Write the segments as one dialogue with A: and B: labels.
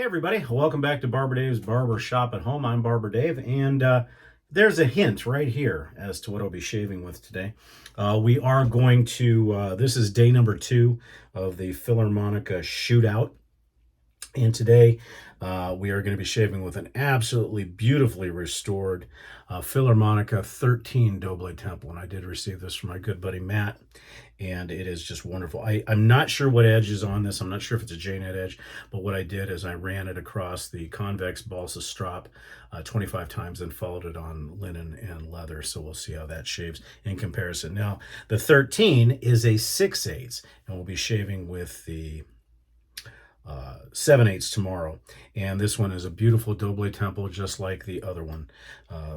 A: Hey everybody, welcome back to Barber Dave's Barber Shop at Home. I'm Barber Dave, and there's a hint right here as to what I'll be shaving with today. We are going to, this is day number 2 of the Filarmonica Shootout, and today we are going to be shaving with an absolutely beautifully restored Filarmonica 13 Doble temple, and I did receive this from my good buddy Matt, and it is just wonderful. I'm not sure what edge is on this. I'm not sure if it's a J-net edge, but what I did is I ran it across the convex balsa strop 25 times and followed it on linen and leather, so we'll see how that shaves in comparison. Now, the 13 is a 6/8, and we'll be shaving with the 7/8 tomorrow, and this one is a beautiful Doble temple just like the other one,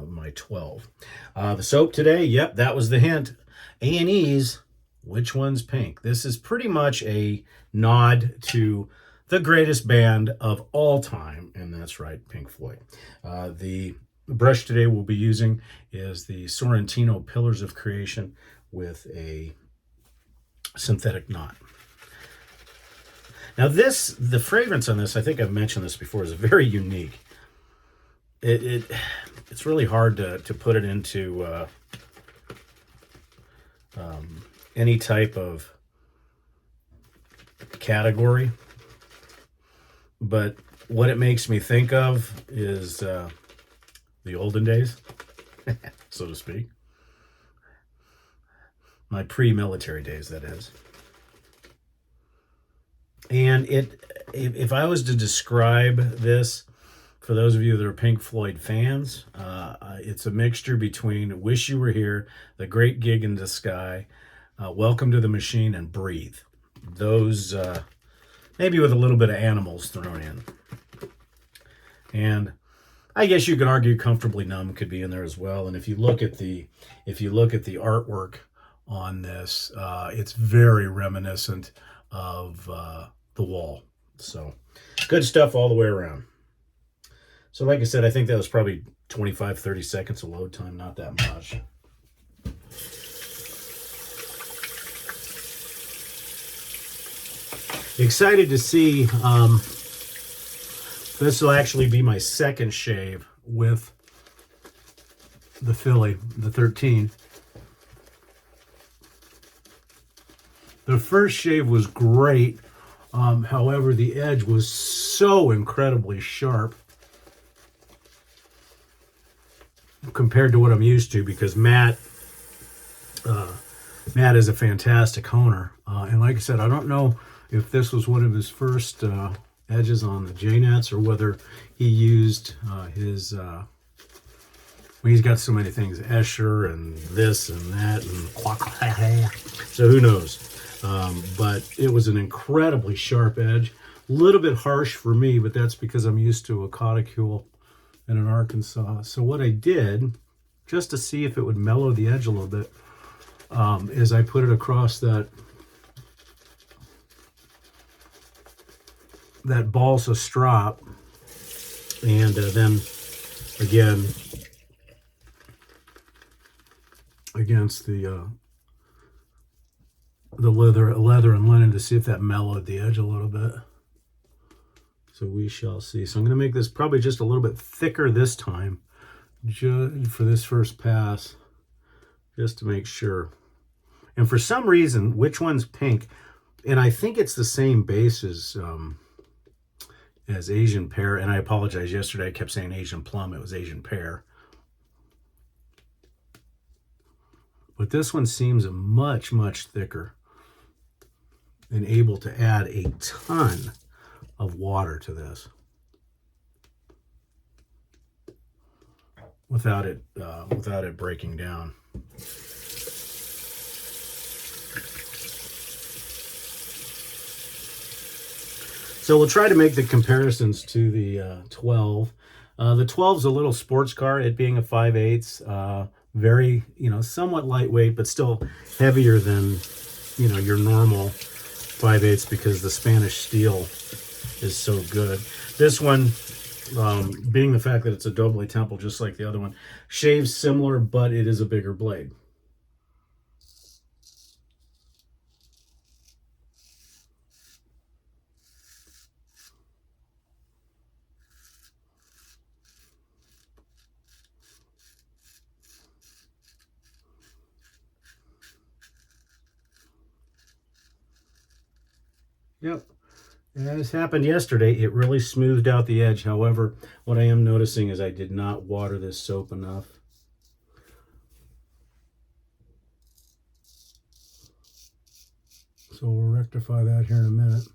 A: my 12. The soap today, yep, that was the hint. A&E's Which One's Pink. This is pretty much a nod to the greatest band of all time, and that's right, Pink Floyd. The brush today we'll be using is the Sorrentino Pillars of Creation with a synthetic knot. Now the fragrance on this, I think I've mentioned this before, is very unique. It's really hard to put it into any type of category, but what it makes me think of is the olden days, so to speak. My pre-military days, that is. And if I was to describe this, for those of you that are Pink Floyd fans, it's a mixture between Wish You Were Here, The Great Gig in the Sky, Welcome to the Machine, and Breathe. Those, maybe with a little bit of Animals thrown in. And I guess you could argue Comfortably Numb could be in there as well. And if you look at the artwork on this, it's very reminiscent of The Wall. So good stuff all the way around. So like I said, I think that was probably 25-30 seconds of load time, not that much. Excited to see, this will actually be my second shave with the Filli, the 13. The first shave was great. However, the edge was so incredibly sharp compared to what I'm used to, because Matt is a fantastic honer. And like I said, I don't know if this was one of his first edges on the J-nets or whether he used his, well, he's got so many things, Escher and this and that, and so who knows. But it was an incredibly sharp edge, a little bit harsh for me, but that's because I'm used to a Coticule and an Arkansas. So what I did, just to see if it would mellow the edge a little bit, is I put it across that balsa strop, and then again against the leather and linen to see if that mellowed the edge a little bit. So we shall see. So I'm going to make this probably just a little bit thicker this time, just for this first pass, just to make sure. And for some reason, Which One's Pink, and I think it's the same base as Asian Pear, and I apologize, yesterday I kept saying Asian Plum, it was Asian Pear. But this one seems much, much thicker and able to add a ton of water to this without it breaking down. So we'll try to make the comparisons to the 12. The 12 is a little sports car, it being a 5/8, very, somewhat lightweight, but still heavier than, your normal 5/8, because the Spanish steel is so good. This one, being the fact that it's a Doble temple just like the other one, shaves similar, but it is a bigger blade. Yep. As happened yesterday, it really smoothed out the edge. However, what I am noticing is I did not water this soap enough. So we'll rectify that here in a minute.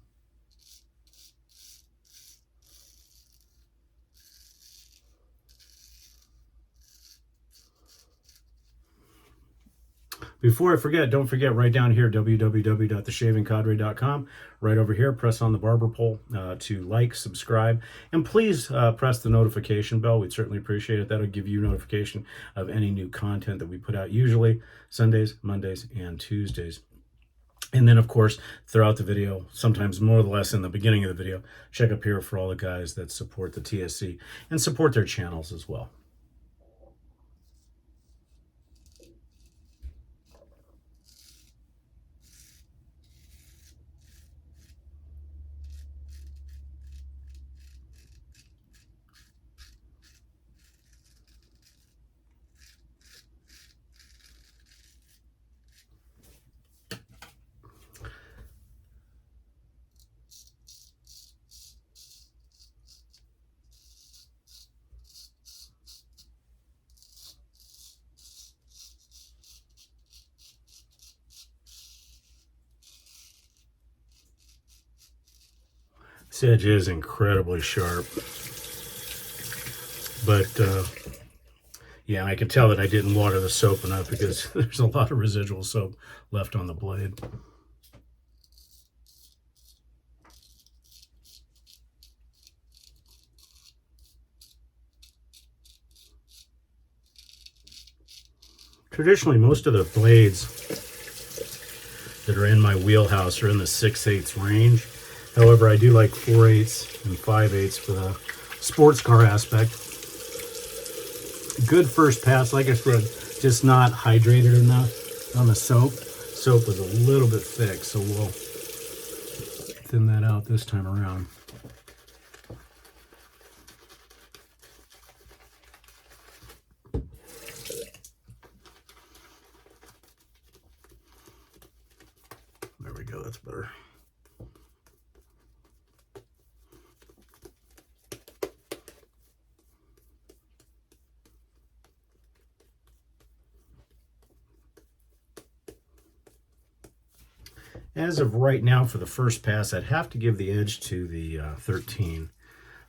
A: Before I forget, don't forget right down here, www.theshavingcadre.com. Right over here, press on the barber pole to like, subscribe, and please press the notification bell. We'd certainly appreciate it. That'll give you notification of any new content that we put out, usually Sundays, Mondays, and Tuesdays. And then, of course, throughout the video, sometimes more or less in the beginning of the video, check up here for all the guys that support the TSC and support their channels as well. This edge is incredibly sharp, but yeah, I can tell that I didn't water the soap enough because there's a lot of residual soap left on the blade. Traditionally, most of the blades that are in my wheelhouse are in the 6/8 range. However, I do like 4/8 and 5/8 for the sports car aspect. Good first pass, like I said, just not hydrated enough on the soap. Soap was a little bit thick, so we'll thin that out this time around. There we go, that's better. As of right now, for the first pass, I'd have to give the edge to the 13.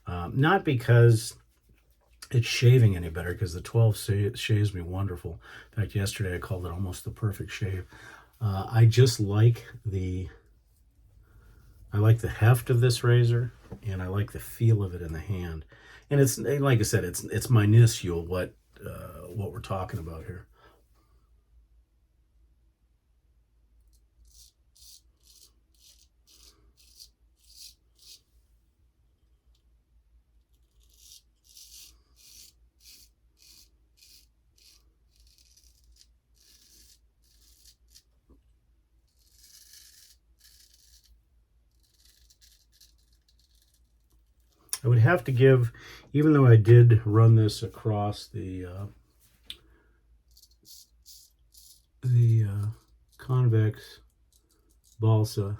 A: Not because it's shaving any better, because the 12 shaves me wonderful. In fact, yesterday I called it almost the perfect shave. I just like the heft of this razor, and I like the feel of it in the hand. And it's, like I said, it's minuscule what we're talking about here. I would have to give, even though I did run this across the convex balsa,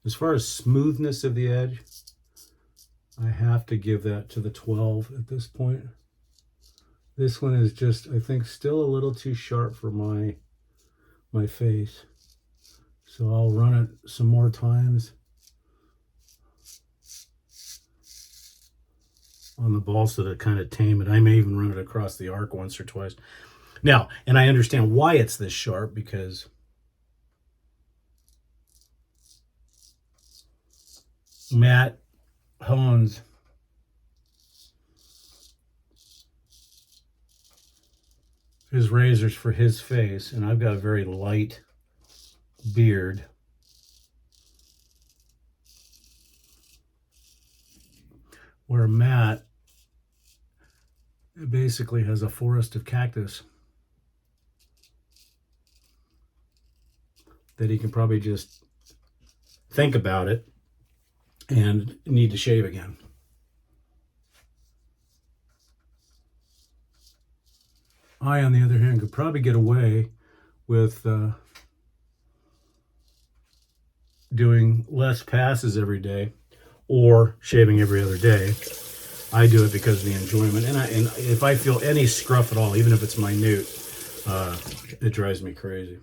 A: as far as smoothness of the edge, I have to give that to the 12 at this point. This one is just, I think, still a little too sharp for my face. So I'll run it some more times on the balsa to kind of tame it. I may even run it across the arc once or twice. Now, and I understand why it's this sharp, because Matt hones his razors for his face, and I've got a very light beard. Where Matt basically has a forest of cactus that he can probably just think about it and need to shave again. I, on the other hand, could probably get away with doing less passes every day or shaving every other day. I do it because of the enjoyment, and if I feel any scruff at all, even if it's minute, it drives me crazy.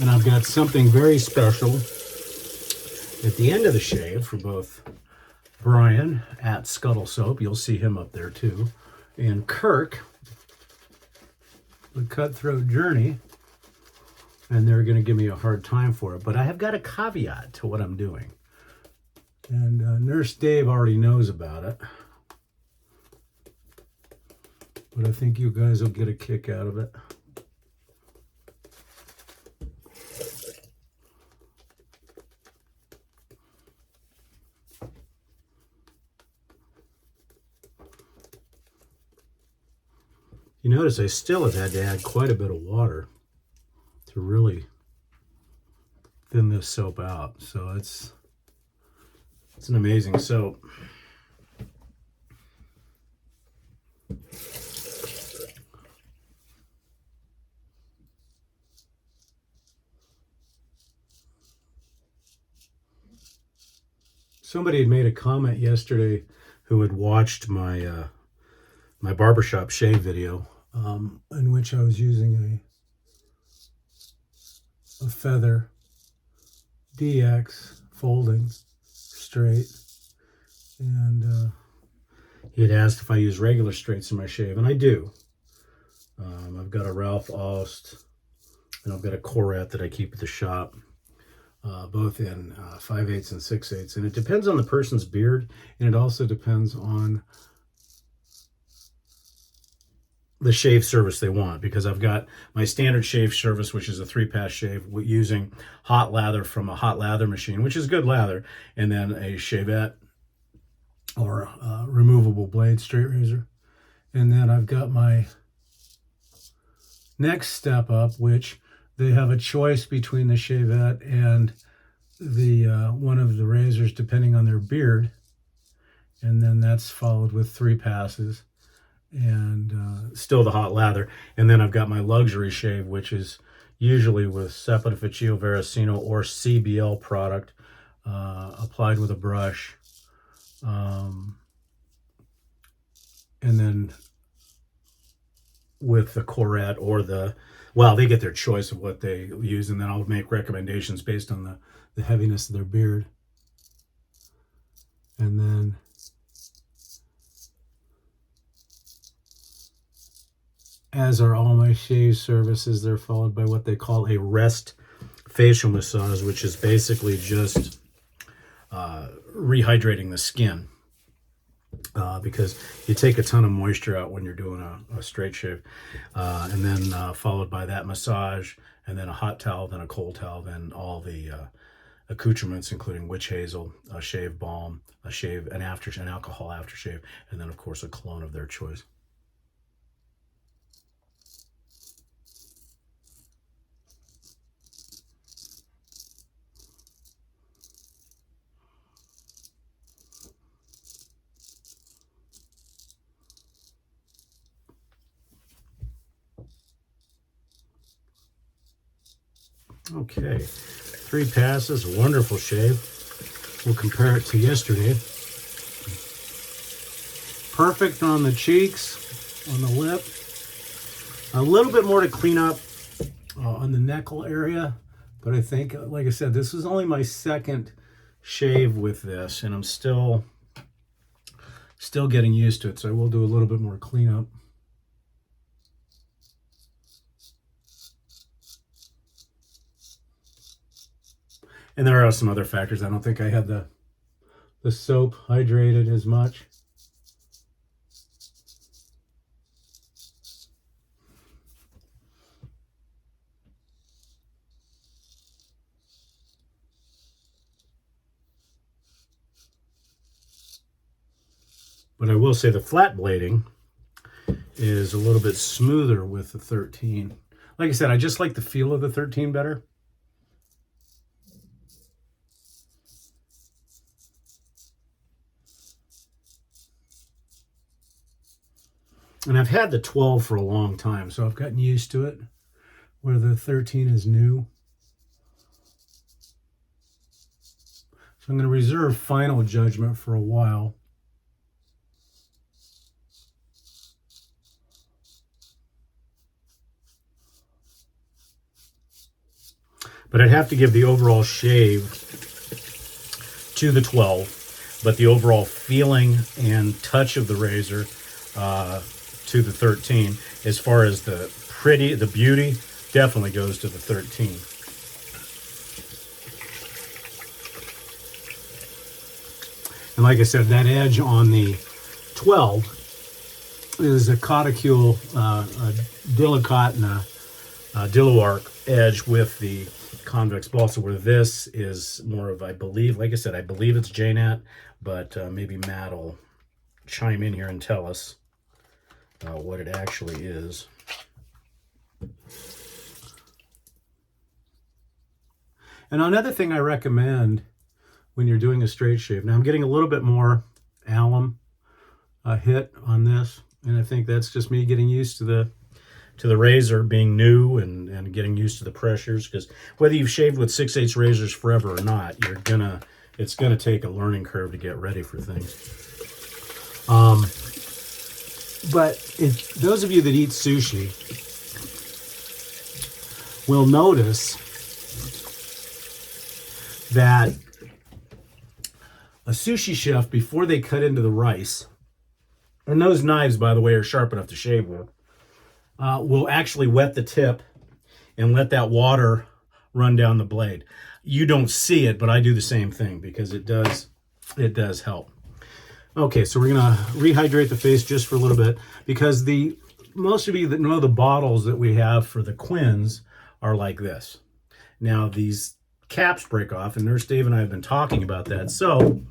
A: And I've got something very special at the end of the shave for both Brian at Scuttle Soap. You'll see him up there too. And Kirk, the Cutthroat Journey. And they're going to give me a hard time for it. But I have got a caveat to what I'm doing. And Nurse Dave already knows about it. But I think you guys will get a kick out of it. You notice I still have had to add quite a bit of water to really thin this soap out. So it's an amazing soap. Somebody had made a comment yesterday who had watched my my barbershop shave video, in which I was using a feather DX folding straight, and he had asked if I use regular straights in my shave, and I do. I've got a Ralph Aust, and I've got a Corette that I keep at the shop, both in 5/8 and 6/8, and it depends on the person's beard, and it also depends on the shave service they want, because I've got my standard shave service, which is a 3-pass shave using hot lather from a hot lather machine, which is good lather, and then a shavette or a removable blade straight razor. And then I've got my next step up, which they have a choice between the shavette and the one of the razors depending on their beard, and then that's followed with 3 passes. And still the hot lather. And then I've got my luxury shave, which is usually with Saponificio Veracino or CBL product, applied with a brush, and then with the Corette or the, well, they get their choice of what they use, and then I'll make recommendations based on the heaviness of their beard. And then as are all my shave services, they're followed by what they call a rest facial massage, which is basically just rehydrating the skin, because you take a ton of moisture out when you're doing a straight shave, and then followed by that massage, and then a hot towel, then a cold towel, then all the accoutrements, including witch hazel, a shave balm, an alcohol aftershave, and then of course a cologne of their choice. Okay, 3 passes, wonderful shave. We'll compare it to yesterday. Perfect on the cheeks, on the lip. A little bit more to clean up on the neckle area, but I think, like I said, this is only my second shave with this, and I'm still getting used to it, so I will do a little bit more cleanup. And there are some other factors. I don't think I had the soap hydrated as much. But I will say the flat blading is a little bit smoother with the 13. Like I said, I just like the feel of the 13 better. And I've had the 12 for a long time, so I've gotten used to it, where the 13 is new. So I'm going to reserve final judgment for a while. But I'd have to give the overall shave to the 12, but the overall feeling and touch of the razor to the 13. As far as the beauty, definitely goes to the 13. And like I said, that edge on the 12 is a Cauticule, a Dilicat and a Diluarc edge with the convex balsa, where this is more of, I believe, like I said, I believe it's JNat, but maybe Matt will chime in here and tell us what it actually is. And another thing I recommend when you're doing a straight shave, now I'm getting a little bit more alum hit on this, and I think that's just me getting used to the razor being new and getting used to the pressures, because whether you've shaved with 6/8 razors forever or not, it's gonna take a learning curve to get ready for things. But those of you that eat sushi will notice that a sushi chef, before they cut into the rice, and those knives, by the way, are sharp enough to shave with, will actually wet the tip and let that water run down the blade. You don't see it, but I do the same thing because it does help. Okay, so we're gonna rehydrate the face just for a little bit, because most of you that know the bottles that we have for the Quinns are like this. Now these caps break off, and Nurse Dave and I have been talking about that. So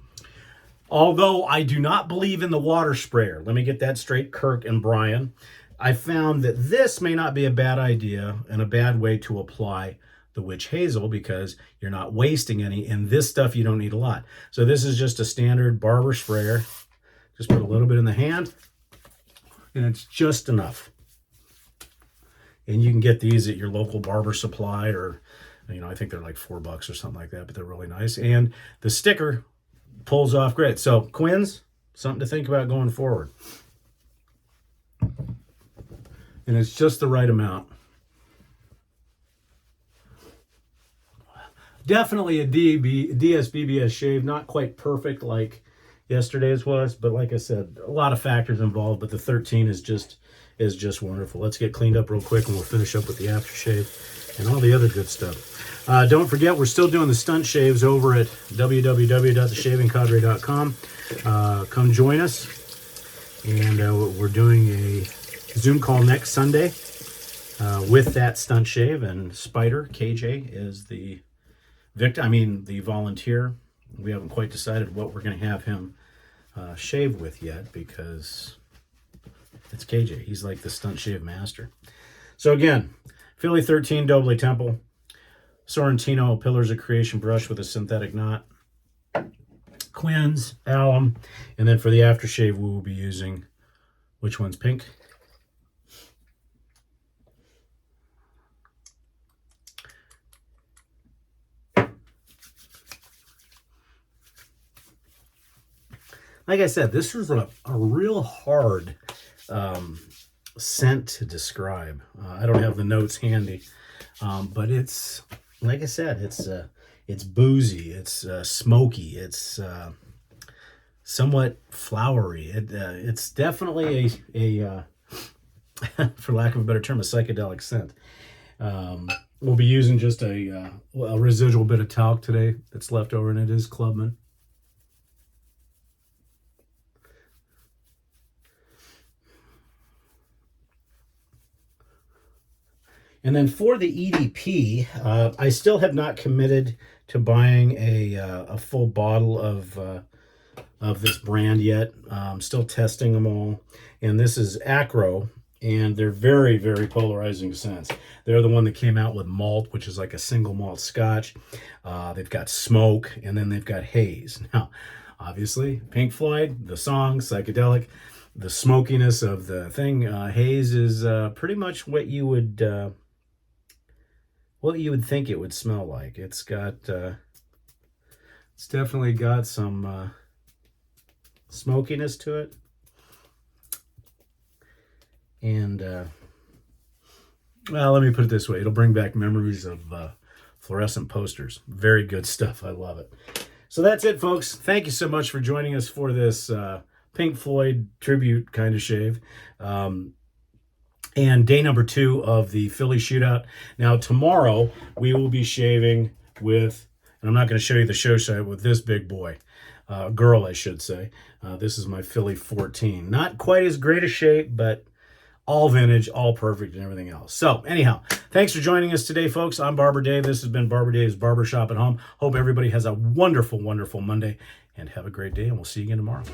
A: although I do not believe in the water sprayer, let me get that straight, Kirk and Brian, I found that this may not be a bad idea and a bad way to apply the witch hazel, because you're not wasting any, and this stuff you don't need a lot. So this is just a standard barber sprayer. Just put a little bit in the hand, and it's just enough. And you can get these at your local barber supply, or, you know, I think they're like $4 or something like that, but they're really nice. And the sticker pulls off great. So Quinns, something to think about going forward. And it's just the right amount. Definitely a DSBBS shave, not quite perfect like yesterday's was, but like I said, a lot of factors involved, but the 13 is just wonderful. Let's get cleaned up real quick, and we'll finish up with the aftershave and all the other good stuff. Don't forget, we're still doing the stunt shaves over at www.theshavingcadre.com. Come join us, and we're doing a Zoom call next Sunday with that stunt shave, and Spider KJ is the the volunteer. We haven't quite decided what we're going to have him shave with yet, because it's KJ. He's like the stunt shave master. So again, Filli 13 Doble Temple, Sorrentino Pillars of Creation brush with a synthetic knot, Quinns, Alum, and then for the aftershave we will be using, which one's pink? Like I said, this is a real hard scent to describe. I don't have the notes handy, but it's, like I said, it's boozy, it's smoky, it's somewhat flowery. It's definitely a for lack of a better term, a psychedelic scent. We'll be using just a residual bit of talc today that's left over, and it is Clubman. And then for the EDP, I still have not committed to buying a full bottle of of this brand yet. I'm still testing them all. And this is Akro, and they're very, very polarizing scents. They're the one that came out with malt, which is like a single malt scotch. They've got smoke, and then they've got haze. Now, obviously, Pink Floyd, the song, psychedelic, the smokiness of the thing. Haze is pretty much what you would think it would smell like. It's got, it's definitely got some smokiness to it. And, well, let me put it this way. It'll bring back memories of fluorescent posters. Very good stuff. I love it. So that's it, folks. Thank you so much for joining us for this Pink Floyd tribute kind of shave. And day number 2 of the Filli Shootout. Now, tomorrow, we will be shaving with, and I'm not going to show you the show site, with this big boy. Girl, I should say. This is my Filli 14. Not quite as great a shape, but all vintage, all perfect, and everything else. So, anyhow, thanks for joining us today, folks. I'm Barber Dave. This has been Barber Dave's Barbershop at Home. Hope everybody has a wonderful, wonderful Monday, and have a great day, and we'll see you again tomorrow.